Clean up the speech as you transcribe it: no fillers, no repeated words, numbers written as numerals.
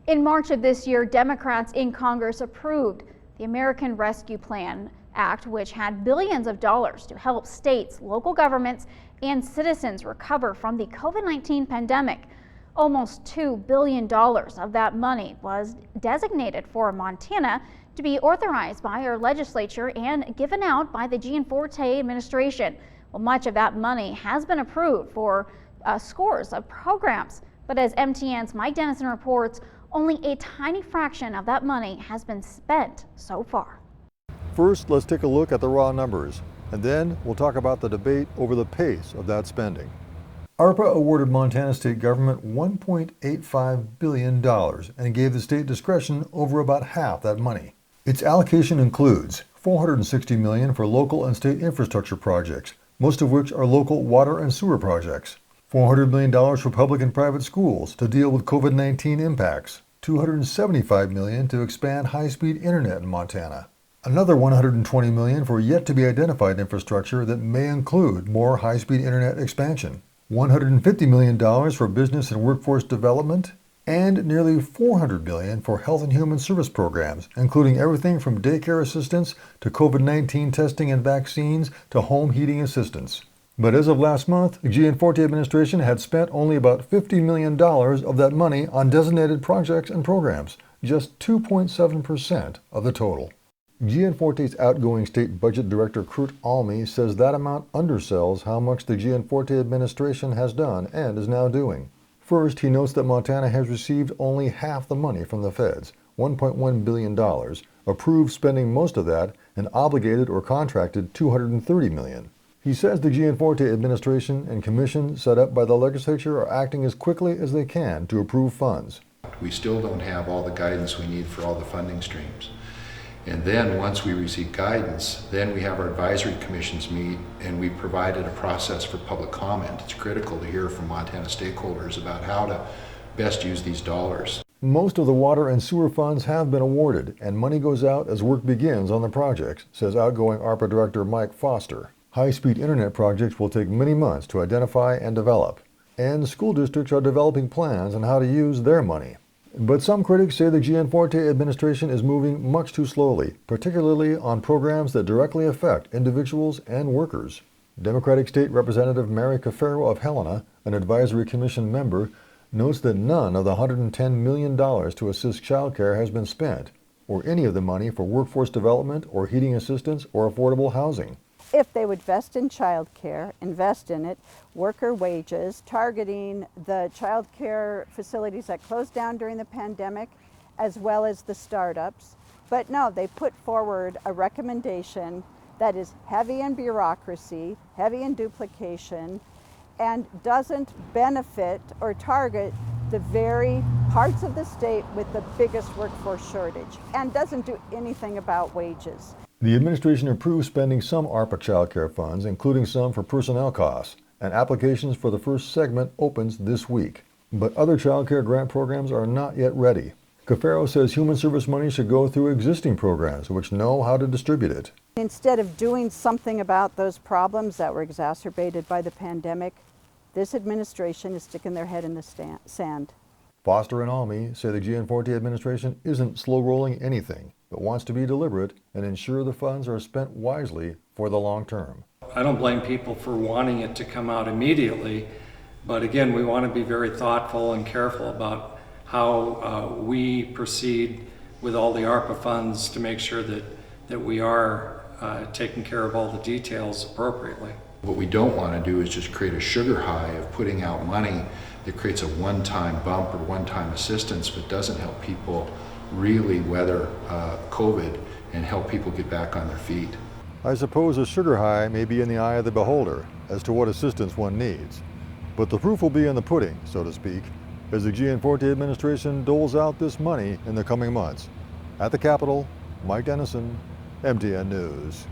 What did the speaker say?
In March of this year, Democrats in Congress approved the American Rescue Plan Act, which had billions of dollars to help states, local governments, and citizens recover from the COVID-19 pandemic. Almost $2 billion of that money was designated for Montana to be authorized by our legislature and given out by the Gianforte administration. Well, much of that money has been approved for scores of programs, but as MTN's Mike Dennison reports, only a tiny fraction of that money has been spent so far. First, let's take a look at the raw numbers, and then we'll talk about the debate over the pace of that spending. ARPA awarded Montana state government $1.85 billion and gave the state discretion over about half that money. Its allocation includes $460 million for local and state infrastructure projects, most of which are local water and sewer projects, $400 million for public and private schools to deal with COVID-19 impacts, $275 million to expand high-speed internet in Montana, another $120 million for yet-to-be-identified infrastructure that may include more high-speed internet expansion, $150 million for business and workforce development, and nearly $400 million for health and human service programs, including everything from daycare assistance to COVID-19 testing and vaccines to home heating assistance. But as of last month, the Gianforte administration had spent only about $50 million of that money on designated projects and programs, just 2.7% of the total. Gianforte's outgoing state budget director Kurt Almy says that amount undersells how much the Gianforte administration has done and is now doing. First, he notes that Montana has received only half the money from the feds, $1.1 billion, approved spending most of that, and obligated or contracted $230 million. He says the Gianforte administration and commission set up by the legislature are acting as quickly as they can to approve funds. We still don't have all the guidance we need for all the funding streams. And then once we receive guidance, then we have our advisory commissions meet and we provided a process for public comment. It's critical to hear from Montana stakeholders about how to best use these dollars. Most of the water and sewer funds have been awarded and money goes out as work begins on the projects, says outgoing ARPA Director Mike Foster. High-speed internet projects will take many months to identify and develop, and school districts are developing plans on how to use their money. But some critics say the Gianforte administration is moving much too slowly, particularly on programs that directly affect individuals and workers. Democratic State Representative Mary Cafaro of Helena, an advisory commission member, notes that none of the $110 million to assist child care has been spent, or any of the money for workforce development or heating assistance or affordable housing. If they would invest in child care, invest in it, worker wages, targeting the child care facilities that closed down during the pandemic, as well as the startups. But no, they put forward a recommendation that is heavy in bureaucracy, heavy in duplication, and doesn't benefit or target the very parts of the state with the biggest workforce shortage, and doesn't do anything about wages. The administration approved spending some ARPA child care funds, including some for personnel costs, and applications for the first segment opens this week. But other child care grant programs are not yet ready. Cafaro says human service money should go through existing programs which know how to distribute it. Instead of doing something about those problems that were exacerbated by the pandemic, this administration is sticking their head in the sand. Foster and Almy say the Gianforte administration isn't slow-rolling anything, but wants to be deliberate and ensure the funds are spent wisely for the long term. I don't blame people for wanting it to come out immediately, but again, we want to be very thoughtful and careful about how we proceed with all the ARPA funds to make sure that we are taking care of all the details appropriately. What we don't want to do is just create a sugar high of putting out money that creates a one-time bump or one-time assistance, but doesn't help people really weather COVID and help people get back on their feet. I suppose a sugar high may be in the eye of the beholder as to what assistance one needs. But the proof will be in the pudding, so to speak, as the Gianforte administration doles out this money in the coming months. At the Capitol, Mike Dennison, MTN News.